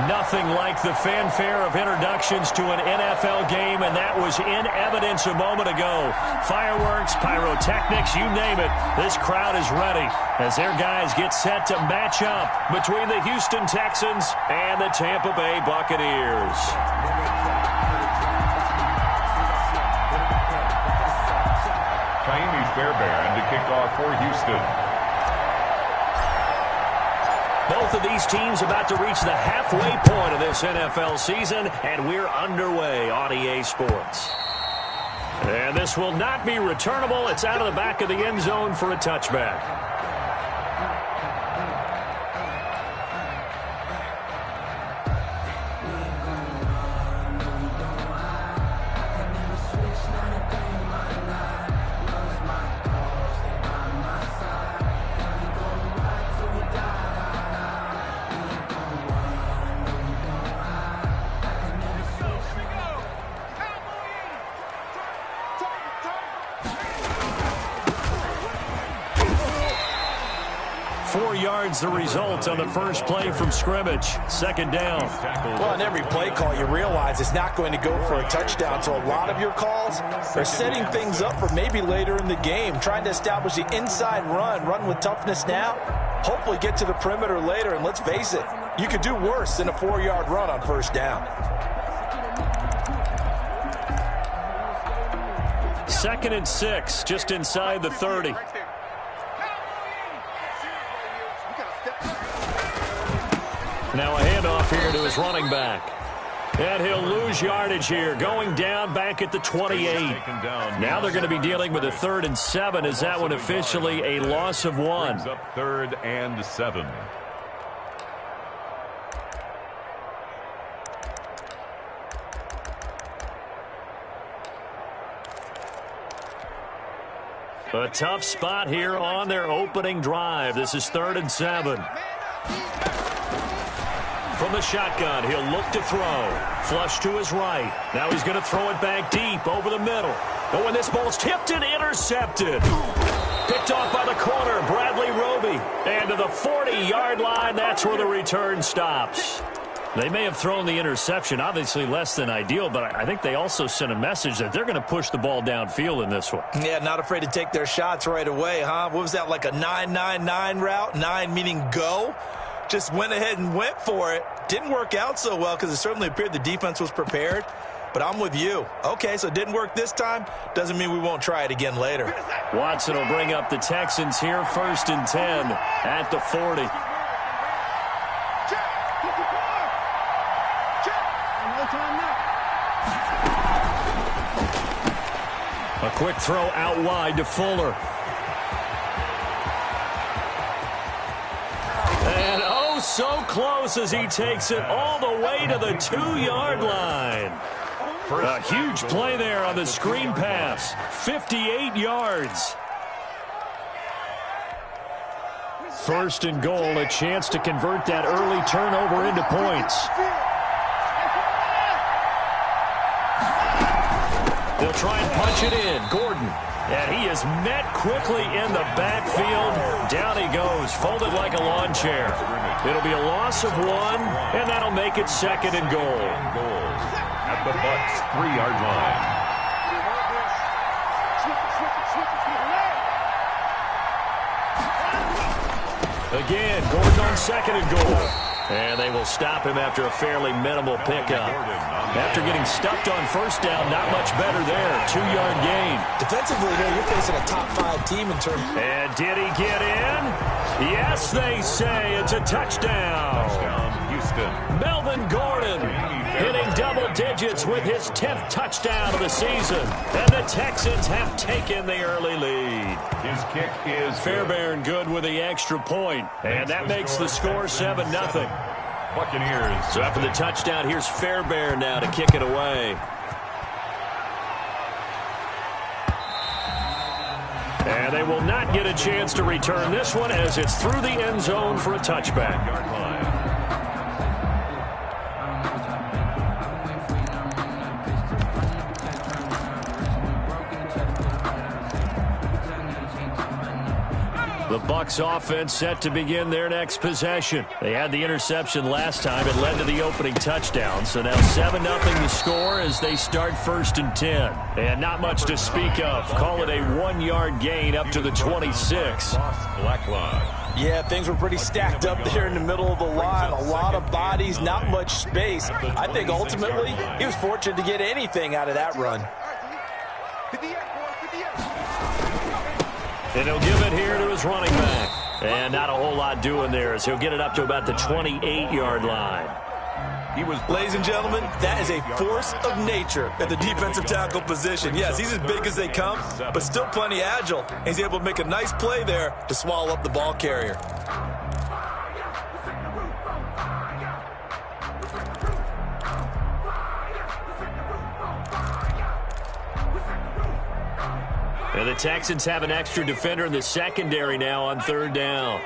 Nothing like the fanfare of introductions to an NFL game, and that was in evidence a moment ago. Fireworks, pyrotechnics, you name it. This crowd is ready as their guys get set to match up between the Houston Texans and the Tampa Bay Buccaneers. Fairbairn to kick off for Houston. Both of these teams about to reach the halfway point of this NFL season, and we're underway on EA Sports. And this will not be returnable. It's out of the back of the end zone for a touchback. The result on the first play from scrimmage. Second down. Well, on every play call, you realize it's not going to go for a touchdown. So a lot of your calls are setting things up for maybe later in the game, trying to establish the inside run with toughness now, hopefully get to the perimeter later. And let's face it, you could do worse than a 4-yard run on first down. Second and 6, just inside the 30. Now a handoff here to his running back. And he'll lose yardage here, going down back at the 28. Now they're going to be dealing with a 3rd and 7. Is that one officially a loss of 1? Up 3rd and 7. A tough spot here on their opening drive. This is 3rd and 7. From the shotgun, he'll look to throw. Flush to his right. Now he's going to throw it back deep over the middle. Oh, and this ball's tipped and intercepted. Picked off by the corner, Bradley Roby. And to the 40-yard line, that's where the return stops. They may have thrown the interception, obviously less than ideal, but I think they also sent a message that they're going to push the ball downfield in this one. Yeah, not afraid to take their shots right away, huh? What was that, like a 9-9-9 route? 9 meaning go? Just went ahead and went for it. Didn't work out so well because it certainly appeared the defense was prepared. But I'm with you. Okay, so it didn't work this time. Doesn't mean we won't try it again later. Watson will bring up the Texans here, 1st and 10 at the 40. A quick throw out wide to Fuller. And oh, so close as he takes it all the way to the 2-yard line. A huge play there on the screen pass. 58 yards. 1st and goal, a chance to convert that early turnover into points. They'll try and punch it in. Gordon. And he is met quickly in the backfield. Down he goes, folded like a lawn chair. It'll be a loss of 1, and that'll make it 2nd and goal. At the Bucs' 3-yard line. Again, Gordon on 2nd and goal. And they will stop him after a fairly minimal pickup. After getting stuffed on 1st down, not much better there. 2-yard gain. Defensively here, you're facing a top-5 team in terms. And did he get in? Yes, they say it's a touchdown. Touchdown, Houston. Melvin Gordon hitting double digits with his 10th touchdown of the season. And the Texans have taken the early lead. His kick is Fairbairn good with the extra point. And that makes the score 7-0. Buccaneers. So after the touchdown, here's Fairbairn now to kick it away. And they will not get a chance to return this one as it's through the end zone for a touchback. The The Bucs offense set to begin their next possession. They had the interception last time. It led to the opening touchdown. So now 7-0 the score as they start 1st and 10. And not much to speak of. Call it a 1-yard gain up to the 26. Yeah, things were pretty stacked up there in the middle of the line. A lot of bodies, not much space. I think ultimately he was fortunate to get anything out of that run. And he'll give it here to his running back. And not a whole lot doing there as he'll get it up to about the 28-yard line. Ladies and gentlemen, that is a force of nature at the defensive tackle position. Yes, he's as big as they come, but still plenty agile. He's able to make a nice play there to swallow up the ball carrier. And the Texans have an extra defender in the secondary now on 3rd down.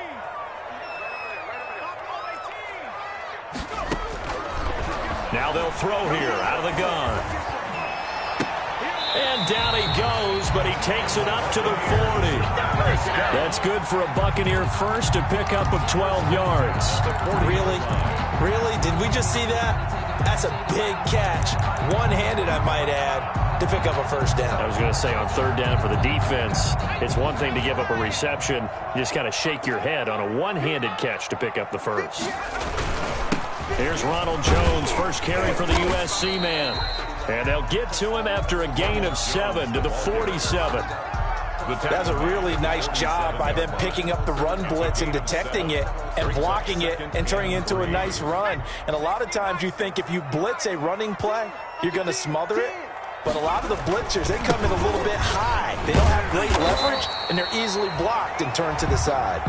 Now they'll throw here out of the gun. And down he goes, but he takes it up to the 40. That's good for a Buccaneer first, a pickup of 12 yards. Really? Really? Did we just see that? That's a big catch. One-handed, I might add, to pick up a 1st down. I was going to say on 3rd down for the defense, it's one thing to give up a reception. You just got to shake your head on a one-handed catch to pick up the 1st. Here's Ronald Jones, first carry for the USC man. And they'll get to him after a gain of 7 to the 47. That's a really nice job by them picking up the run blitz and detecting it and blocking it and turning it into a nice run. And a lot of times you think if you blitz a running play, you're going to smother it. But a lot of the blitzers, they come in a little bit high. They don't have great leverage, and they're easily blocked and turned to the side.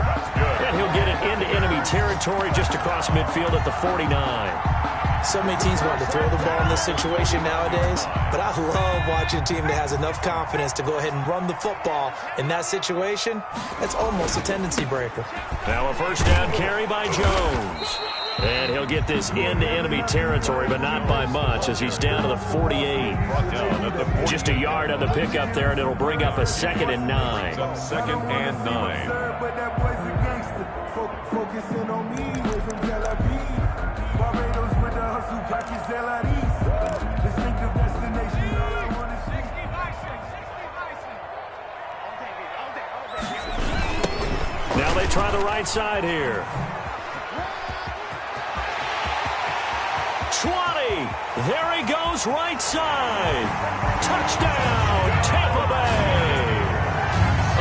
And he'll get it into enemy territory just across midfield at the 49. So many teams want to throw the ball in this situation nowadays, but I love watching a team that has enough confidence to go ahead and run the football. In that situation, that's almost a tendency breaker. Now a 1st down carry by Jones. And he'll get this into enemy territory, but not by much as he's down to the 48. Just a yard on the pickup there, and it'll bring up a 2nd and 9. 2nd and 9. Now they try the right side here. 20. There he goes, right side. Touchdown, Tampa Bay.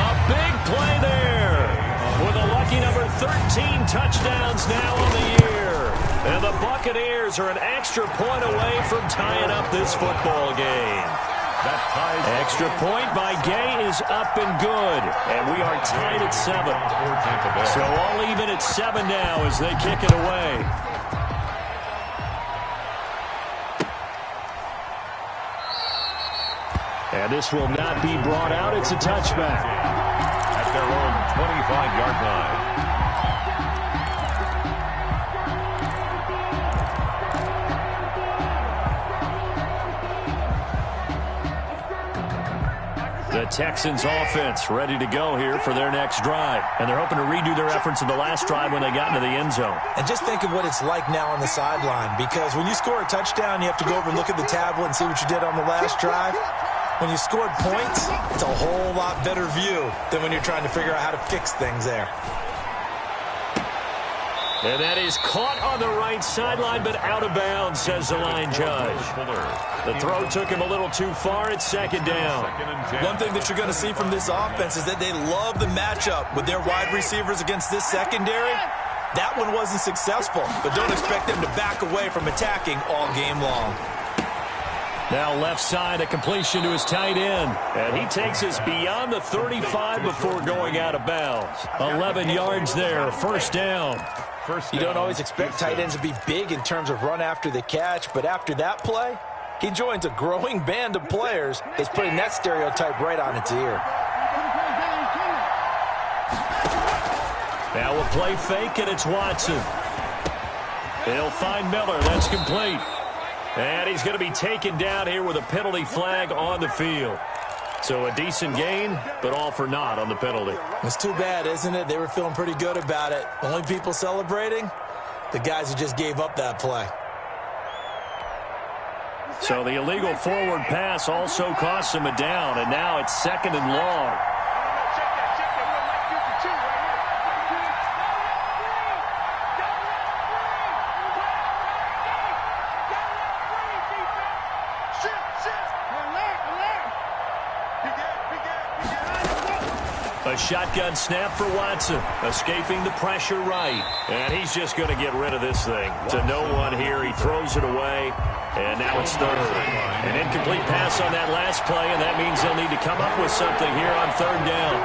A big play there. With a lucky number 13 touchdowns now on the year. And the Buccaneers are an extra point away from tying up this football game. Extra point by Gay is up and good. And we are tied at 7. So all even at 7 now as they kick it away. And this will not be brought out. It's a touchback. At their own 25-yard line. The Texans offense ready to go here for their next drive. And they're hoping to redo their efforts in the last drive when they got into the end zone. And just think of what it's like now on the sideline, because when you score a touchdown, you have to go over and look at the tablet and see what you did on the last drive. When you scored points, it's a whole lot better view than when you're trying to figure out how to fix things there. And that is caught on the right sideline, but out of bounds, says the line judge. The throw took him a little too far. It's 2nd down. One thing that you're going to see from this offense is that they love the matchup with their wide receivers against this secondary. That one wasn't successful, but don't expect them to back away from attacking all game long. Now left side, a completion to his tight end. And he takes us beyond the 35 before going out of bounds. 11 yards there, 1st down. You don't always expect tight ends to be big in terms of run after the catch, but after that play, he joins a growing band of players that's putting that stereotype right on its ear. Now a play fake, and it's Watson. He'll find Miller. That's complete. And he's going to be taken down here with a penalty flag on the field. So a decent gain, but all for naught on the penalty. It's too bad, isn't it? They were feeling pretty good about it. Only people celebrating? The guys who just gave up that play. So the illegal forward pass also cost him a down, and now it's 2nd and long. A shotgun snap for Watson, escaping the pressure right. And he's just going to get rid of this thing. To no one here, he throws it away, and now it's 3rd. An incomplete pass on that last play, and that means they'll need to come up with something here on 3rd down.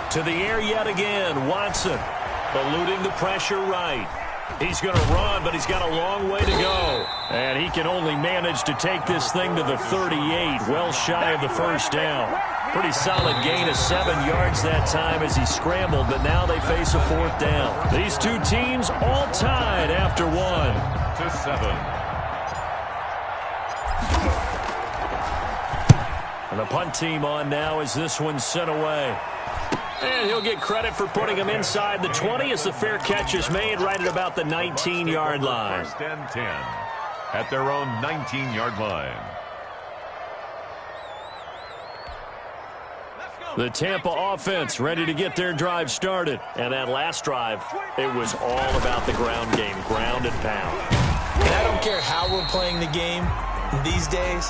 And to the air yet again, Watson, eluding the pressure right. He's going to run, but he's got a long way to go. And he can only manage to take this thing to the 38, well shy of the 1st down. Pretty solid gain of 7 yards that time as he scrambled, but now they face a 4th down. These two teams all tied after 1. To 7. And the punt team on now as this one's sent away. And he'll get credit for putting him inside the 20 as the fair catch is made right at about the 19-yard line. 1st and 10 at their own 19-yard line. The Tampa offense ready to get their drive started. And that last drive, it was all about the ground game, ground and pound. And I don't care how we're playing the game these days,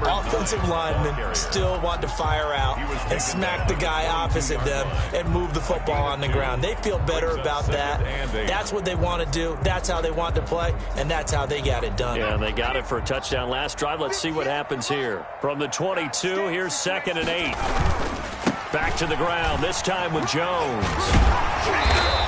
offensive linemen still want to fire out and smack the guy opposite them and move the football on the ground. They feel better about that. That's what they want to do. That's how they want to play, and that's how they got it done. Yeah, and they got it for a touchdown last drive. Let's see what happens here. From the 22, here's 2nd and 8. Back to the ground, this time with Jones.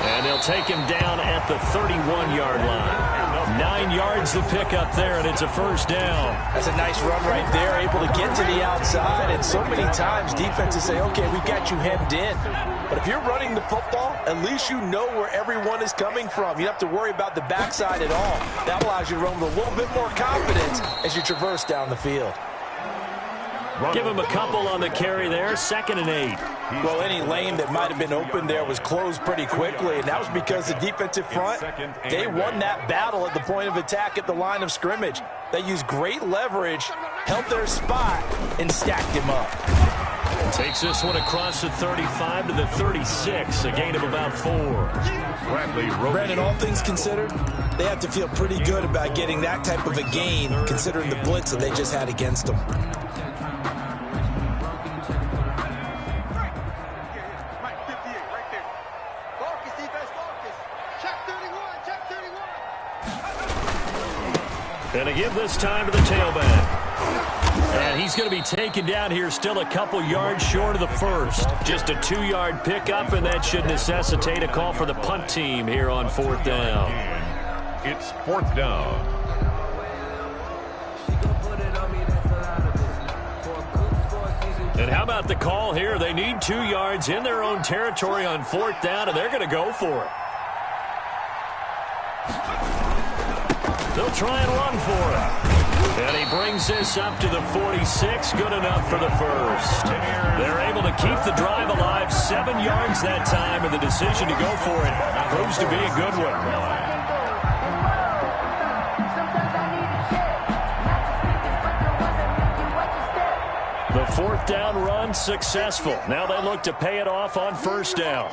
And they'll take him down at the 31-yard line. 9 yards to pick up there, and it's a 1st down. That's a nice run right there, able to get to the outside. And so many times defenses say, okay, we got you hemmed in. But if you're running the football, at least you know where everyone is coming from. You don't have to worry about the backside at all. That allows you to run with a little bit more confidence as you traverse down the field. Give him a couple on the carry there, 2nd and 8. Well, any lane that might have been open there was closed pretty quickly, and that was because the defensive front, they won that battle at the point of attack at the line of scrimmage. They used great leverage, held their spot, and stacked him up. Takes this one across the 35 to the 36, a gain of about 4. Brandon, all things considered, they have to feel pretty good about getting that type of a gain, considering the blitz that they just had against them. And a give this time to the tailback. And he's going to be taken down here still a couple yards short of the 1st. Just a 2-yard pickup, and that should necessitate a call for the punt team here on 4th down. It's 4th down. And how about the call here? They need 2 yards in their own territory on 4th down, and they're going to go for it. They'll try and run for it. And he brings this up to the 46. Good enough for the 1st. They're able to keep the drive alive. 7 yards that time, and the decision to go for it proves to be a good one. The 4th down run successful. Now they look to pay it off on 1st down.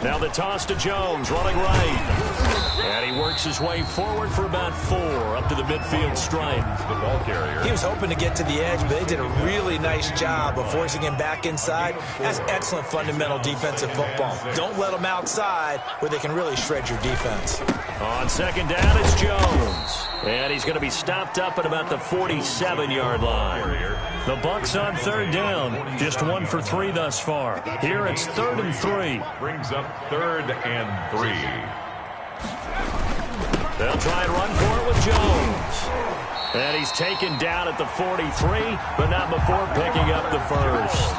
Now the toss to Jones, running right. And he works his way forward for about 4 up to the midfield stripe. The ball carrier. He was hoping to get to the edge, but they did a really nice job of forcing him back inside. That's excellent fundamental defensive football. Don't let them outside where they can really shred your defense. On 2nd down, it's Jones. And he's going to be stopped up at about the 47-yard line. The Bucs on 3rd down. Just 1 for 3 thus far. Here it's 3rd and 3. Brings up 3rd and 3. They'll try and run for it with Jones. And he's taken down at the 43, but not before picking up the 1st.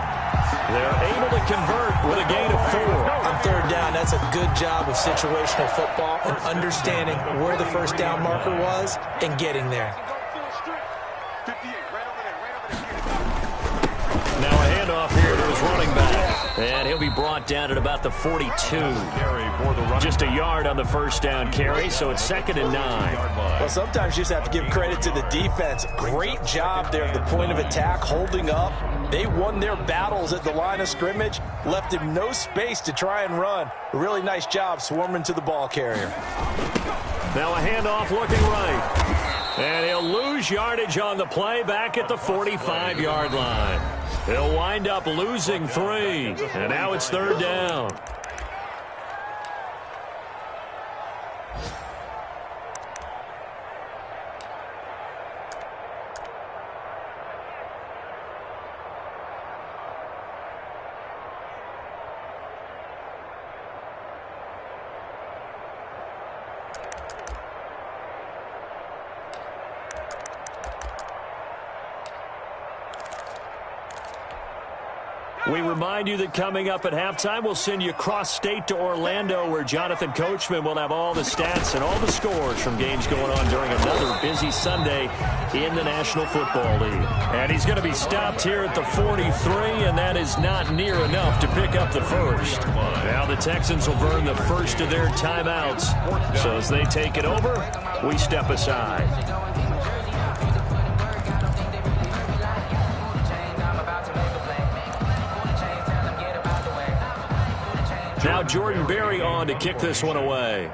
They're able to convert with a gain of 4. On third down, that's a good job of situational football and understanding where the first down marker was and getting there. Now a handoff here to his running back. And he'll be brought down at about the 42. Just a yard on the first down carry, so it's 2nd and 9. Well, sometimes you just have to give credit to the defense. Great job there at the point of attack, holding up. They won their battles at the line of scrimmage, left him no space to try and run. A really nice job swarming to the ball carrier. Now a handoff looking right. And he'll lose yardage on the play back at the 45-yard line. He'll wind up losing 3. And now it's 3rd down. We remind you that coming up at halftime, we'll send you cross-state to Orlando, where Jonathan Coachman will have all the stats and all the scores from games going on during another busy Sunday in the National Football League. And he's going to be stopped here at the 43, and that is not near enough to pick up the first. Now the Texans will burn the first of their timeouts. So as they take it over, we step aside. Now Jordan Berry on to kick this one away.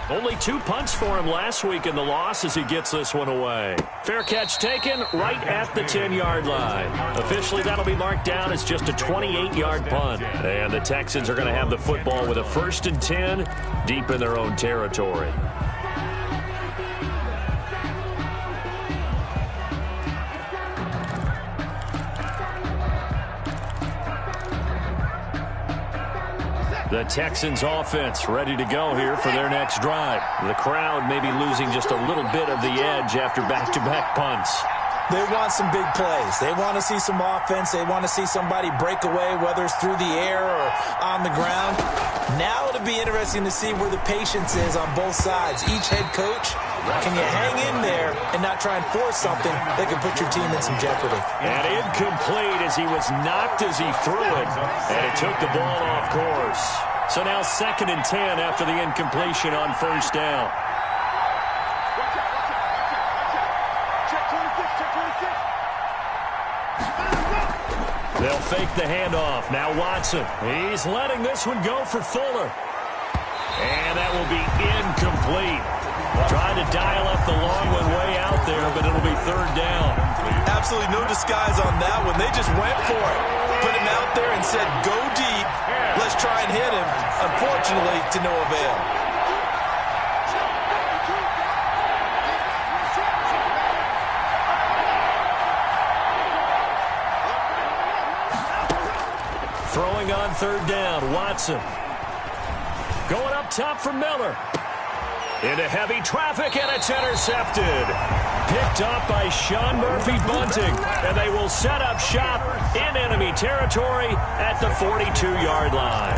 Only 2 punts for him last week in the loss as he gets this one away. Fair catch taken right at the 10-yard line. Officially, that'll be marked down as just a 28-yard punt. And the Texans are going to have the football with a 1st and 10 deep in their own territory. The Texans offense ready to go here for their next drive. The crowd may be losing just a little bit of the edge after back-to-back punts. They want some big plays. They want to see some offense. They want to see somebody break away, whether it's through the air or on the ground. Now it'll be interesting to see where the patience is on both sides. Each head coach, can you hang in there and not try and force something that can put your team in some jeopardy? And incomplete as he was knocked as he threw it. And it took the ball off course. So now 2nd and 10 after the incompletion on first down. They'll fake the handoff. Now Watson. He's letting this one go for Fuller. And that will be incomplete. Trying to dial up the long one way out there, but it'll be 3rd down. Absolutely no disguise on that one. They just went for it. Put him out there and said, go deep. Let's try and hit him. Unfortunately, to no avail. Throwing on 3rd down, Watson. Going up top for Miller. Into heavy traffic, and it's intercepted. Picked up by Sean Murphy-Bunting, and they will set up shop in enemy territory at the 42-yard line.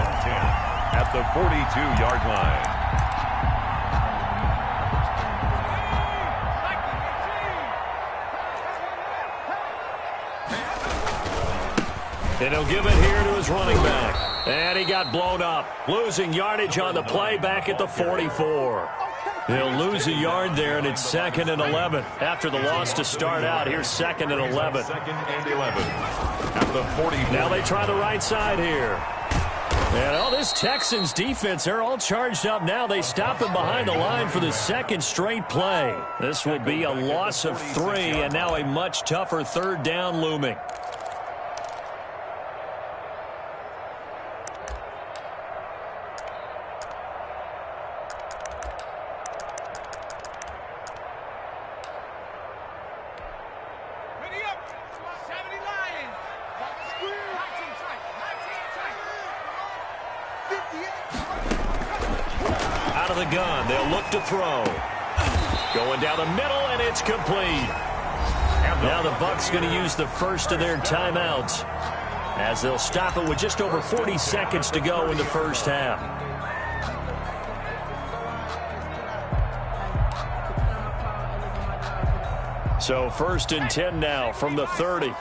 At the 42-yard line. And he'll give it here to his running back. And he got blown up, losing yardage on the play back at the 44. He'll lose a yard there, and it's 2nd and 11. After the loss to start out, here's 2nd and 11. 2nd and 11. At the 40. Now they try the right side here. And all this Texans defense, they're all charged up now. They stop him behind the line for the 2nd straight play. This will be a loss of 3, and now a much tougher 3rd down looming. Out of the gun, they'll look to throw. Going down the middle, and it's complete. Now the Bucs going to use the first of their timeouts as they'll stop it with just over 40 seconds to go in the first half. So 1st and 10 now from the 30.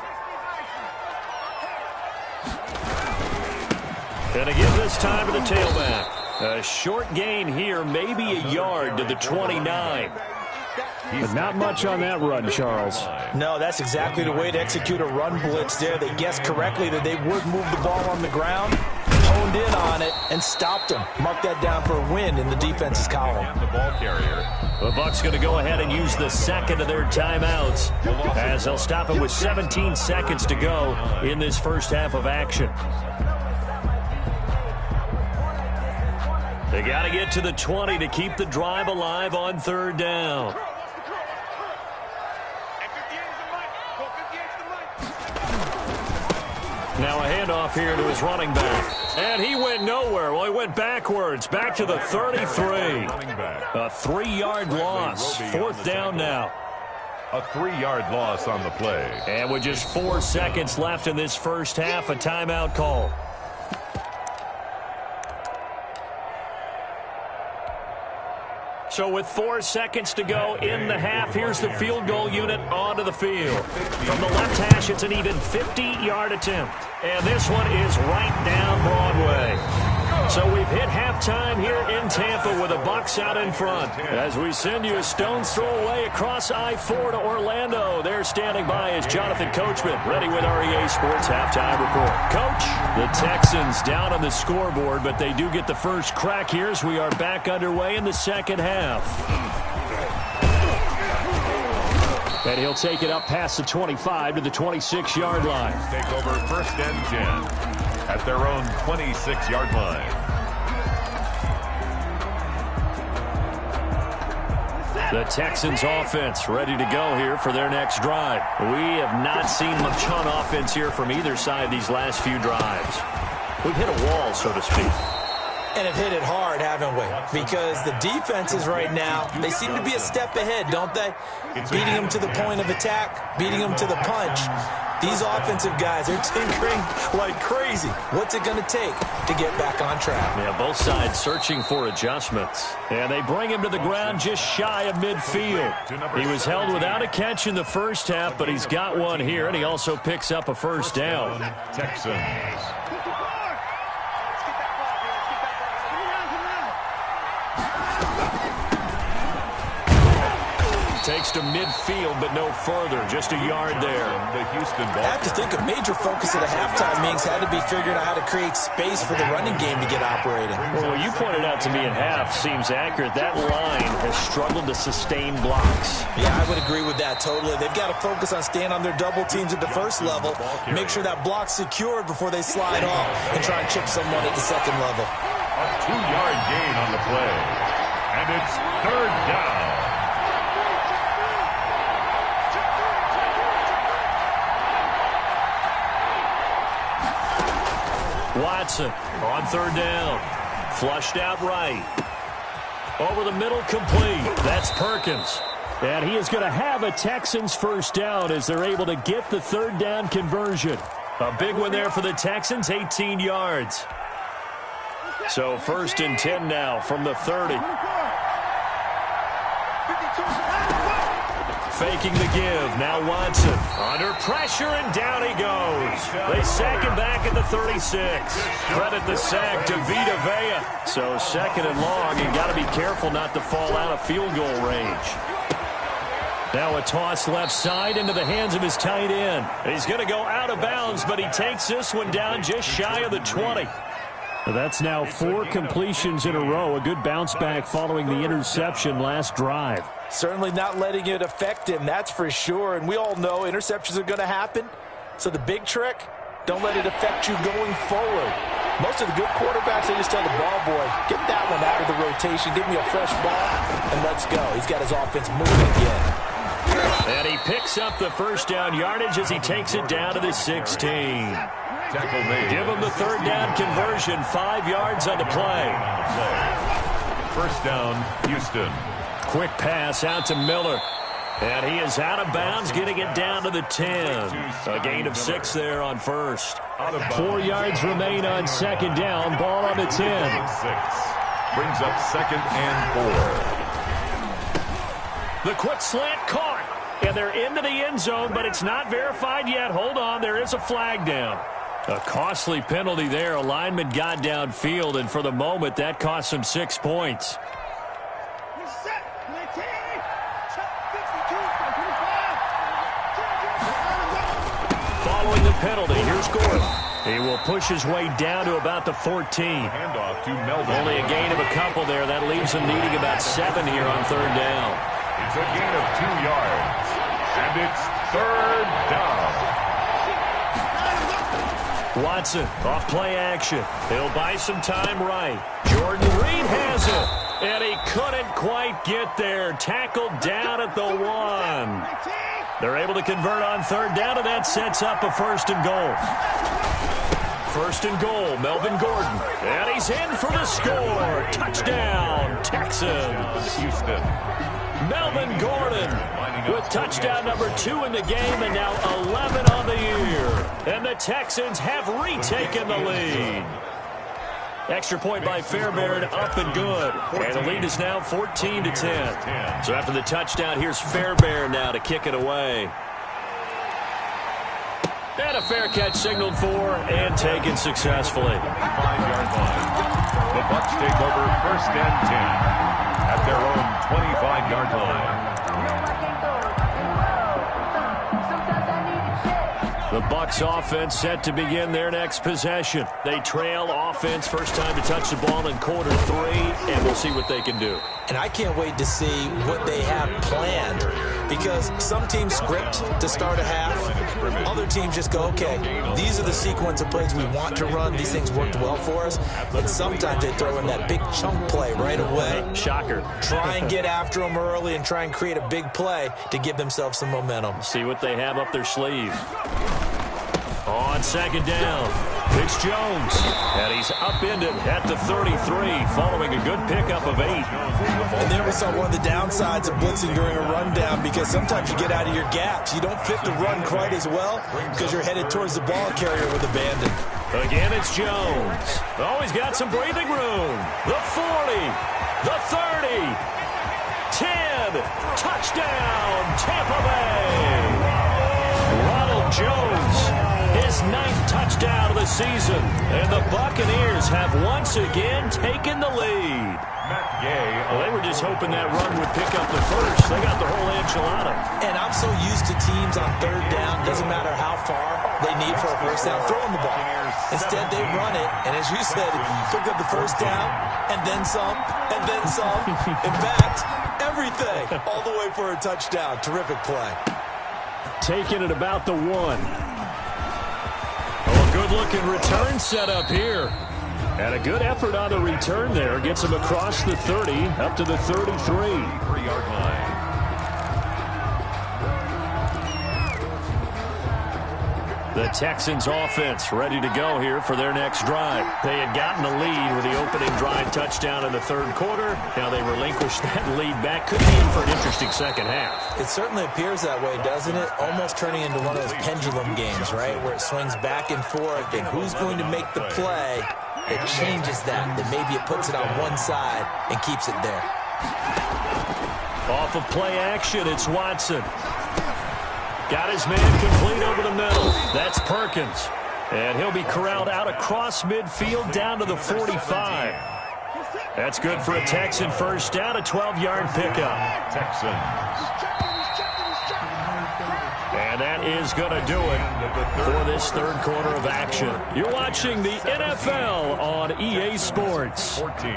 Going to give this time to the tailback. A short gain here, maybe a yard to the 29. But not much on that run, Charles. No, that's exactly the way to execute a run blitz there. They guessed correctly that they would move the ball on the ground, honed in on it, and stopped them. Mark that down for a win in the defense's column. The ball carrier. The Bucs going to go ahead and use the second of their timeouts as they'll stop it with 17 seconds to go in this first half of action. They got to get to the 20 to keep the drive alive on 3rd down. Now a handoff here to his running back. And he went nowhere. Well, he went backwards, back to the 33. A 3-yard loss. 4th down now. A 3-yard loss on the play. And with just 4 seconds left in this first half, a timeout call. So with 4 seconds to go in the half, here's the field goal unit onto the field. From the left hash, it's an even 50-yard attempt. And this one is right down Broadway. So we've hit halftime here in Tampa with the Bucs out in front. As we send you a stone's throw away across I-4 to Orlando. There standing by is Jonathan Coachman, ready with REA Sports Halftime Report. Coach, the Texans down on the scoreboard, but they do get the first crack here as we are back underway in the second half. And he'll take it up past the 25 to the 26-yard line. Take over 1st and 10 at their own 26-yard line. The Texans offense ready to go here for their next drive. We have not seen much on offense here from either side these last few drives. We've hit a wall, so to speak. And have hit it hard, haven't we? Because the defenses right now, they seem to be a step ahead, don't they? Beating them to the point of attack, beating them to the punch. These offensive guys are tinkering like crazy. What's it going to take to get back on track? Yeah, both sides searching for adjustments. And they bring him to the ground just shy of midfield. He was held without a catch in the first half, but he's got one here, and he also picks up a first down. Texans. Takes to midfield, but no further. Just a yard there. The Houston ball. I have to think a major focus of the halftime meetings had to be figuring out how to create space for the running game to get operating. Well, what you pointed out to me at half seems accurate. That line has struggled to sustain blocks. Yeah, I would agree with that totally. They've got to focus on staying on their double teams at the first level, make sure that block's secured before they slide off, and try and chip someone at the second level. A 2-yard gain on the play. And it's 3rd down. Watson on 3rd down. Flushed out right. Over the middle, complete. That's Perkins. And he is going to have a Texans first down as they're able to get the 3rd down conversion. A big one there for the Texans, 18 yards. So 1st and 10 now from the 30. Faking the give. Now Watson under pressure, and down he goes. They sack him back at the 36. Credit the sack to Vita Vea. So 2nd and long, and got to be careful not to fall out of field goal range. Now a toss left side into the hands of his tight end. He's going to go out of bounds, but he takes this one down just shy of the 20. Well, that's now 4 completions in a row. A good bounce back following the interception last drive. Certainly not letting it affect him, that's for sure. And we all know interceptions are going to happen. So the big trick, don't let it affect you going forward. Most of the good quarterbacks, they just tell the ball boy, get that one out of the rotation, give me a fresh ball, and let's go. He's got his offense moving again. And he picks up the first down yardage as he takes it down to the 16. Tackle made. Give him the 3rd down conversion, 5 yards on the play. 1st down, Houston. Quick pass out to Miller. And he is out of bounds, getting it down to the 10. A gain of 6 there on first. 4 yards remain on second down. Ball on the 10. 6. Brings up 2nd and 4. The quick slant caught. And they're into the end zone, but it's not verified yet. Hold on, there is a flag down. A costly penalty there. A lineman got downfield, and for the moment, that cost him 6 points. Following the penalty, here's Gordon. He will push his way down to about the 14. Handoff to Melvin. Only a gain of a couple there. That leaves him needing about 7 here on third down. It's a gain of 2 yards. And it's third down. Watson off play action. He'll buy some time right. Jordan Reed has it. And he couldn't quite get there. Tackled down at the 1. They're able to convert on third down, and that sets up a 1st and goal. 1st and goal, Melvin Gordon. And he's in for the score. Touchdown, Texans. Houston. Melvin Gordon with touchdown number 2 in the game, and now 11 on the year. And the Texans have retaken the lead. Extra point by Fairbairn, up and good. And the lead is now 14-10. So after the touchdown, here's Fairbairn now to kick it away. And a fair catch signaled for and taken successfully. 5-yard line. The Bucs take over 1st and 10 at their own 25-yard line. The Bucs offense set to begin their next possession. They trail offense, first time to touch the ball in quarter 3, and we'll see what they can do. And I can't wait to see what they have planned, because some teams script to start a half. Other teams just go, okay, these are the sequence of plays we want to run. These things worked well for us. And sometimes they throw in that big chunk play right away. Shocker. Try and get after them early and try and create a big play to give themselves some momentum. See what they have up their sleeve. On second down, it's Jones, and he's upended at the 33 following a good pickup of 8. And there we saw one of the downsides of blitzing during a rundown, because sometimes you get out of your gaps. You don't fit the run quite as well because you're headed towards the ball carrier with abandon. Again, it's Jones. Oh, he's got some breathing room. The 40, the 30, 10, touchdown, Tampa Bay. Ronald Jones. His 9th touchdown of the season. And the Buccaneers have once again taken the lead. Matt Gay. Well, they were just hoping that run would pick up the first. They got the whole enchilada. And I'm so used to teams on third down, doesn't matter how far they need for a first down, throwing the ball. Instead, they run it, and as you said, pick up the first down, and then some, and then some. In fact, everything, all the way for a touchdown. Terrific play. Taking it about the 1. Good-looking return set up here. And a good effort on the return there. Gets him across the 30, up to the 33. 3-yard line. The Texans offense ready to go here for their next drive. They had gotten the lead with the opening drive touchdown in the third quarter. Now they relinquished that lead back. Could be in for an interesting second half. It certainly appears that way, doesn't it? Almost turning into one of those pendulum games, right? Where it swings back and forth, and who's going to make the play that changes that maybe it puts it on one side and keeps it there. Off of play action, it's Watson. Got his man complete over the middle. That's Perkins. And he'll be corralled out across midfield down to the 45. That's good for a Texan first down, a 12-yard pickup. Texans. And that is going to do it for this third quarter of action. You're watching the NFL on EA Sports. 14.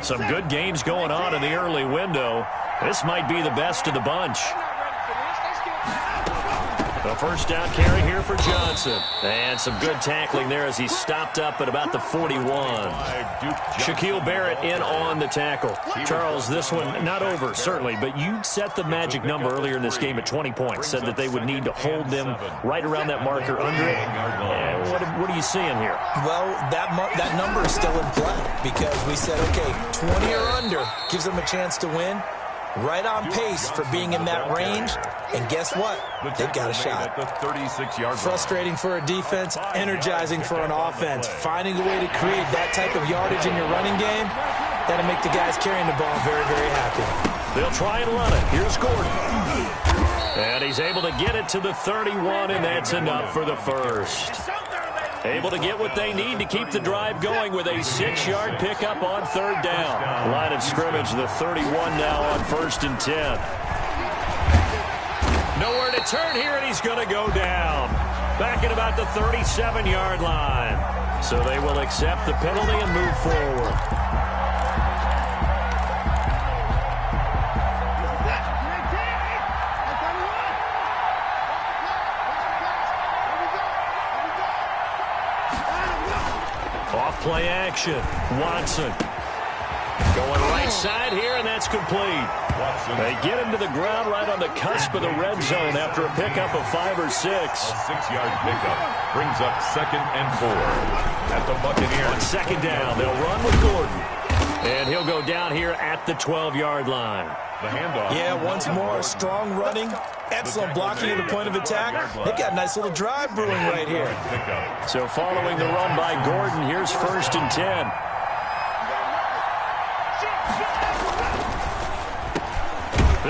Some good games going on in the early window. This might be the best of the bunch. A first down carry here for Johnson. And some good tackling there as he stopped up at about the 41. Shaquille Barrett in on the tackle. Charles, this one not over, certainly, but you set the magic number earlier in this game at 20 points. Said that they would need to hold them right around that marker under it. And what are you seeing here? Well, that number is still in play because we said, okay, 20 or under gives them a chance to win. Right on pace for being in that range. And guess what? They've got a shot. Frustrating for a defense, energizing for an offense. Finding a way to create that type of yardage in your running game, that'll make the guys carrying the ball very, very happy. They'll try and run it. Here's Gordon. And he's able to get it to the 31, and that's enough for the first. Able to get what they need to keep the drive going with a 6-yard pickup on third down. Line of scrimmage, the 31 now on 1st and 10. Nowhere to turn here, and he's going to go down. Back at about the 37-yard line. So they will accept the penalty and move forward. Play action. Watson going right side here, and that's complete. They get him to the ground right on the cusp of the red zone after a pickup of 5 or 6. A 6-yard pickup brings up 2nd and 4 at the Buccaneers. On 2nd down, they'll run with Gordon. And he'll go down here at the 12-yard line. The handoff. Yeah, once more, strong running. Excellent blocking at the point of attack. They've got a nice little drive brewing right here. So following the run by Gordon, here's 1st and 10.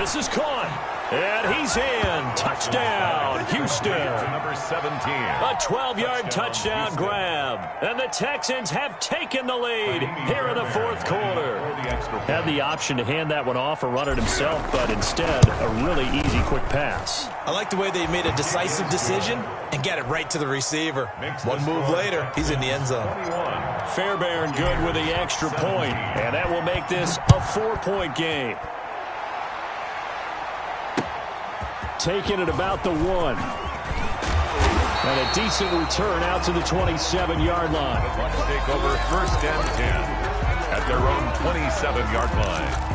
This is caught. And he's in. Touchdown, Houston. Number 17. A 12-yard touchdown grab. And the Texans have taken the lead here in the 4th quarter. Had the option to hand that one off or run it himself, but instead, a really easy, quick pass. I like the way they made a decisive decision and got it right to the receiver. One move later, he's in the end zone. Fairbairn good with the extra point, and that will make this a 4-point game. Taken at about the 1. And a decent return out to the 27-yard line. The Bucs take over 1st and 10 at their own 27-yard line.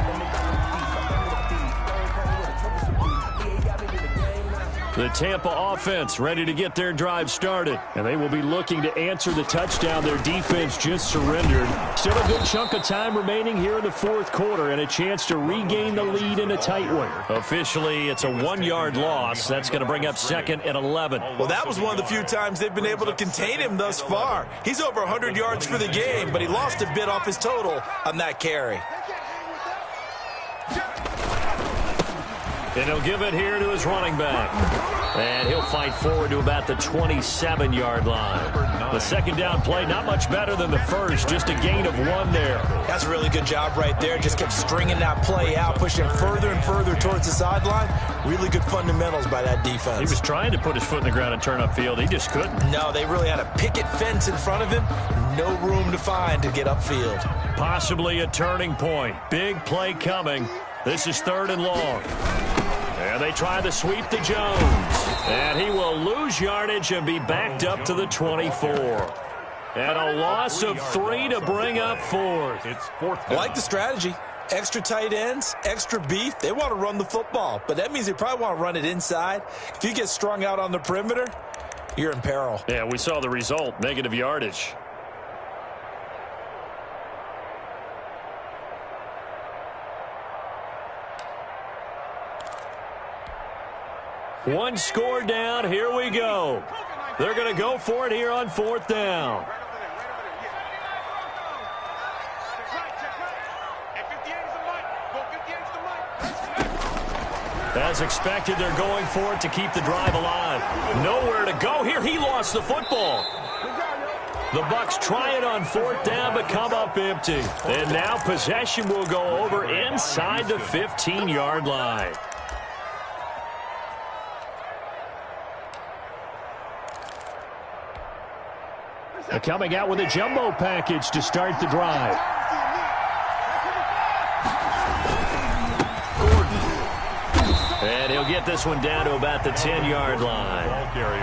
The Tampa offense ready to get their drive started. And they will be looking to answer the touchdown their defense just surrendered. Still a good chunk of time remaining here in the 4th quarter and a chance to regain the lead in a tight one. Officially, it's a 1-yard loss. That's going to bring up 2nd and 11. Well, that was one of the few times they've been able to contain him thus far. He's over 100 yards for the game, but he lost a bit off his total on that carry. And he'll give it here to his running back. And he'll fight forward to about the 27-yard line. The 2nd down play, not much better than the first, just a gain of 1 there. That's a really good job right there. Just kept stringing that play out, pushing him further and further towards the sideline. Really good fundamentals by that defense. He was trying to put his foot in the ground and turn upfield. He just couldn't. No, they really had a picket fence in front of him. No room to find to get upfield. Possibly a turning point. Big play coming. This is 3rd and long. And they try the sweep to Jones. And he will lose yardage and be backed up to the 24. And a loss of 3 to bring up 4th. It's 4th. I like the strategy. Extra tight ends, extra beef. They want to run the football, but that means they probably want to run it inside. If you get strung out on the perimeter, you're in peril. Yeah, we saw the result, negative yardage. One score down. Here we go. They're going to go for it here on 4th down. As expected, they're going for it to keep the drive alive. Nowhere to go here. He lost the football. The Bucs try it on 4th down, but come up empty. And now possession will go over inside the 15-yard line. They're coming out with a jumbo package to start the drive. Gordon. And he'll get this one down to about the 10-yard line.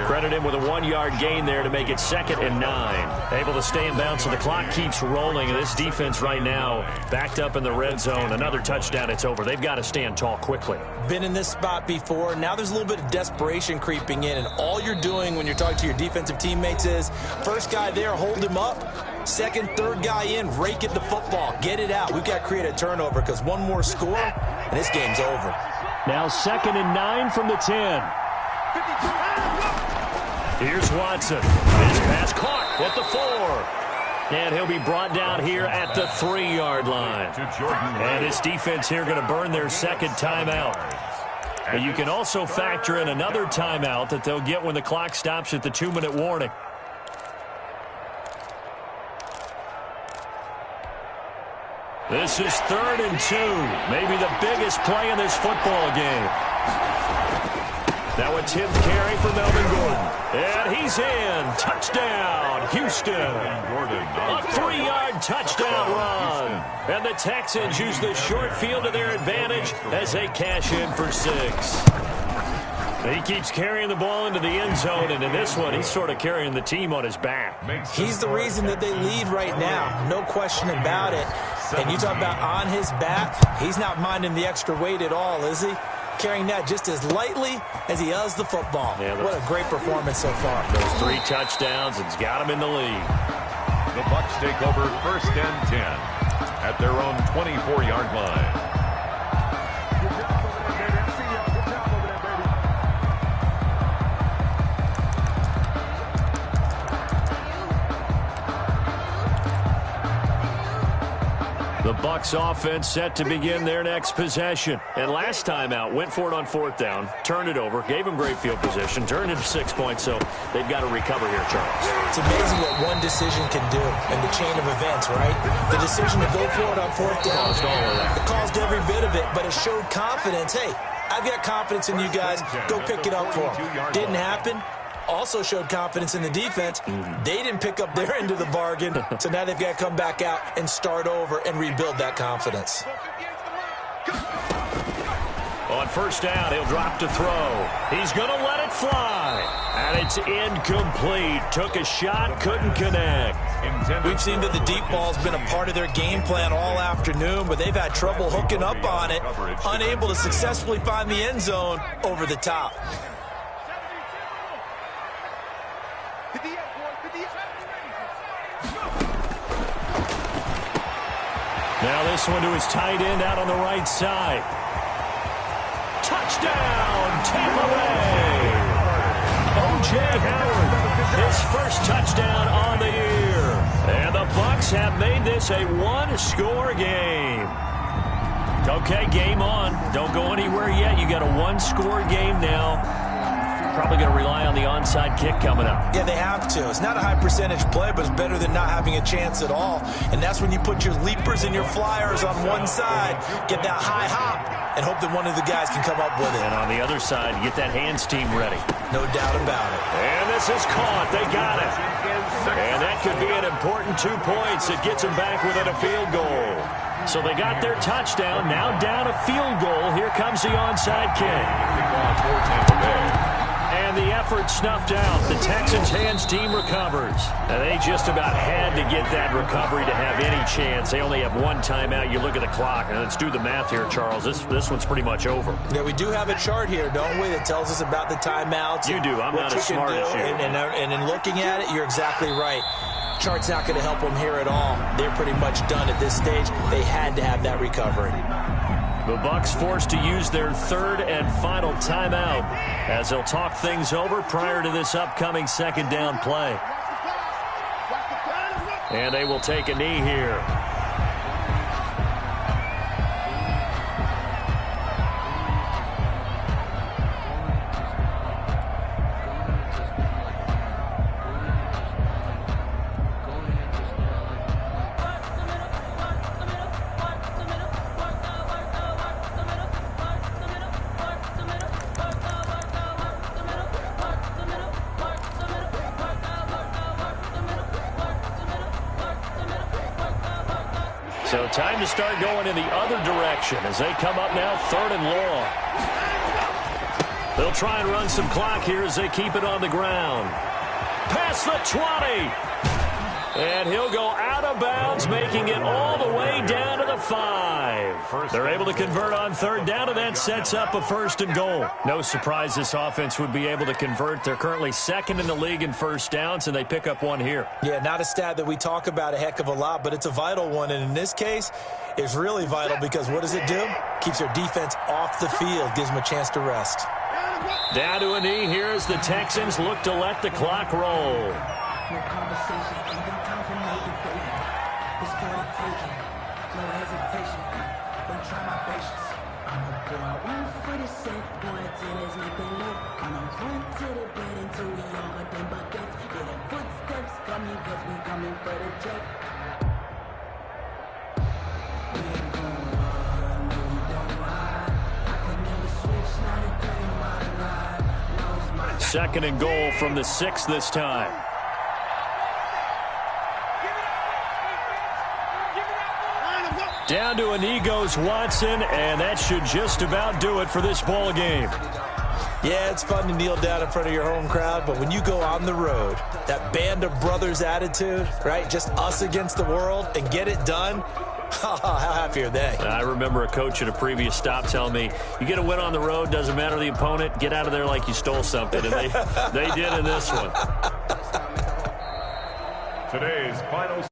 Credit him with a 1-yard gain there to make it 2nd and 9. Able to stay in bounds, so the clock keeps rolling. And this defense right now backed up in the red zone. Another touchdown, it's over. They've got to stand tall quickly. Been in this spot before. Now there's a little bit of desperation creeping in. And all you're doing when you're talking to your defensive teammates is, first guy there, hold him up. Second, third guy in, rake at the football. Get it out. We've got to create a turnover because one more score, and this game's over. Now 2nd and 9 from the 10. Here's Watson. His pass caught at the 4. And he'll be brought down here at the 3-yard line. And this defense here going to burn their second timeout. But you can also factor in another timeout that they'll get when the clock stops at the 2-minute warning. This is 3rd and 2. Maybe the biggest play in this football game. Now a 10th carry for Melvin Gordon. And he's in. Touchdown, Houston. A 3-yard touchdown run. And the Texans use the short field to their advantage as they cash in for 6. He keeps carrying the ball into the end zone, and in this one, he's sort of carrying the team on his back. He's the reason that they lead right now. No question about it. And you talk about on his back, he's not minding the extra weight at all, is he? Carrying that just as lightly as he does the football. Yeah, what a great performance so far. Those 3 touchdowns, it's got him in the lead. The Bucs take over 1st and 10 at their own 24-yard line. The Bucs offense set to begin their next possession. And last time out, went for it on 4th down, turned it over, gave them great field position, turned it to 6 points, so they've got to recover here, Charles. It's amazing what one decision can do in the chain of events, right? The decision to go for it on 4th down, it caused every bit of it, but it showed confidence. Hey, I've got confidence in you guys. Go pick it up for them. Didn't happen. Also showed confidence in the defense. They didn't pick up their end of the bargain, so now they've got to come back out and start over and rebuild that confidence. On 1st down, he'll drop to throw. He's going to let it fly. And it's incomplete. Took a shot, couldn't connect. We've seen that the deep ball's been a part of their game plan all afternoon, but they've had trouble hooking up on it, unable to successfully find the end zone over the top. Now this one to his tight end out on the right side. Touchdown, Tampa Bay. O.J. Howard, his first touchdown on the year. And the Bucs have made this a 1-score game. Okay, game on. Don't go anywhere yet. You got a 1-score game now. Probably going to rely on the onside kick coming up. Yeah, they have to. It's not a high percentage play, but it's better than not having a chance at all. And that's when you put your leapers and your flyers on one side, get that high hop, and hope that one of the guys can come up with it. And on the other side, get that hands team ready. No doubt about it. And this is caught. They got it. And that could be an important 2 points. It gets them back within a field goal. So they got their touchdown. Now down a field goal. Here comes the onside kick. And the effort snuffed out. The Texans' hands team recovers. And they just about had to get that recovery to have any chance. They only have 1 timeout. You look at the clock, and let's do the math here, Charles. This one's pretty much over. Yeah, we do have a chart here, don't we, that tells us about the timeouts. You do. I'm not as smart as you. And in looking at it, you're exactly right. Chart's not going to help them here at all. They're pretty much done at this stage. They had to have that recovery. The Bucs forced to use their 3rd and final timeout as they'll talk things over prior to this upcoming 2nd down play. And they will take a knee here. So time to start going in the other direction as they come up now 3rd and long. They'll try and run some clock here as they keep it on the ground. Past the 20. And he'll go out of bounds, making it all the way down to the 5. They're able to convert on third down, and that sets up a 1st and goal. No surprise this offense would be able to convert. They're currently 2nd in the league in first downs, and they pick up one here. Yeah, not a stat that we talk about a heck of a lot, but it's a vital one. And in this case, it's really vital because what does it do? Keeps their defense off the field, gives them a chance to rest. Down to a knee here as the Texans look to let the clock roll. No conversation, ain't got time for no debate. It's for the taking, no hesitation. Don't try my patience. I'ma go out one for the set, one till there's nothing left. I'ma run to the bed until we all got them buckets. Yeah, the footsteps coming, cause we coming for the jet. We ain't gon' run, no we don't hide. I can never switch, not a day in my life. No, it's my 2nd and goal from the 6 this time. Down to a knee goes Watson, and that should just about do it for this ball game. Yeah, it's fun to kneel down in front of your home crowd, but when you go on the road, that band of brothers attitude, right, just us against the world, and get it done, how happy are they? I remember a coach at a previous stop telling me, you get a win on the road, doesn't matter the opponent, get out of there like you stole something, and they did in this one. Today's final